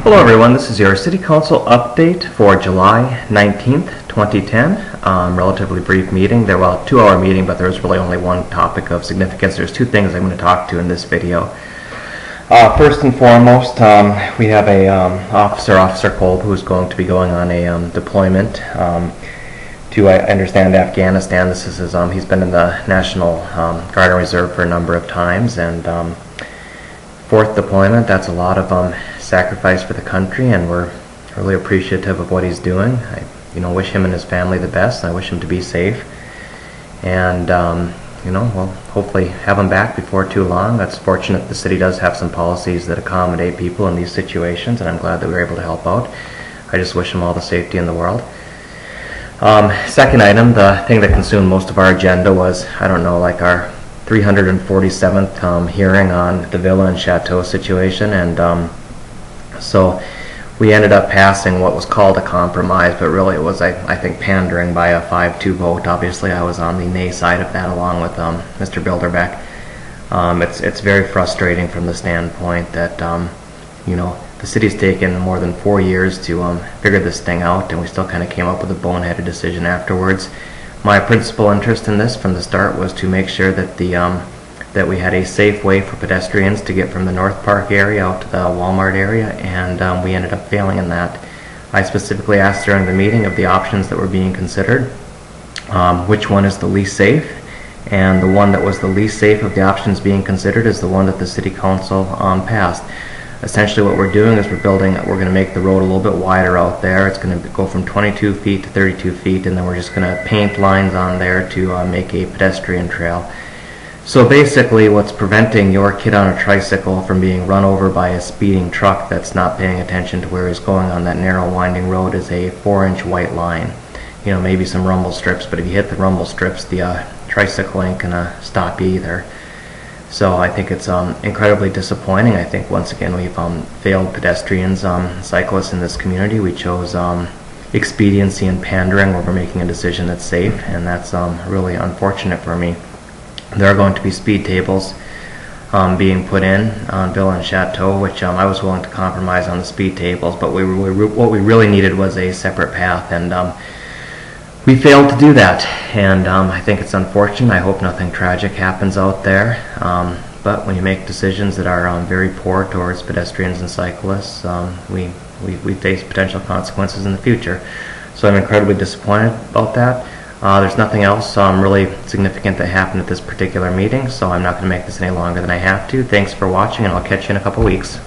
Hello everyone, this is your City Council update for July 19th, 2010. Relatively brief meeting. There was a 2-hour meeting, but there was really only one topic of significance. There's two things I'm going to talk to in this video. First and foremost, we have a Officer Kolb, who's going to be going on a deployment to, I understand, Afghanistan. This is his, he's been in the National Guard and Reserve for a number of times, and fourth deployment. That's a lot of sacrifice for the country, and we're really appreciative of what he's doing. I wish him and his family the best, and I wish him to be safe. And we'll hopefully have him back before too long. That's fortunate. The city does have some policies that accommodate people in these situations, and I'm glad that we were able to help out. I just wish him all the safety in the world. Second item, the thing that consumed most of our agenda was, I don't know, like our 347th hearing on the Villa and Chateau situation, and so we ended up passing what was called a compromise, but really it was, I think, pandering by a 5-2 vote. Obviously I was on the nay side of that, along with Mr. Bilderbeck. It's very frustrating from the standpoint that the city's taken more than 4 years to figure this thing out, and we still kind of came up with a boneheaded decision afterwards. My principal interest in this from the start was to make sure that that we had a safe way for pedestrians to get from the North Park area out to the Walmart area, and we ended up failing in that. I specifically asked during the meeting of the options that were being considered, which one is the least safe, and the one that was the least safe of the options being considered is the one that the City Council passed. Essentially what we're doing is we're going to make the road a little bit wider out there. It's going to go from 22 feet to 32 feet, and then we're just going to paint lines on there to make a pedestrian trail. So basically what's preventing your kid on a tricycle from being run over by a speeding truck that's not paying attention to where he's going on that narrow winding road is a 4-inch white line. Maybe some rumble strips, but if you hit the rumble strips, the tricycle ain't going to stop you either. So I think it's incredibly disappointing. I think once again we've failed pedestrians, cyclists in this community. We chose expediency and pandering where we're making a decision that's safe, and that's really unfortunate for me. There are going to be speed tables being put in on Villa and Chateau, which I was willing to compromise on the speed tables, but what we really needed was a separate path, and we failed to do that, and I think it's unfortunate. I hope nothing tragic happens out there, but when you make decisions that are very poor towards pedestrians and cyclists, we face potential consequences in the future. So I'm incredibly disappointed about that. There's nothing else really significant that happened at this particular meeting, so I'm not going to make this any longer than I have to. Thanks for watching, and I'll catch you in a couple weeks.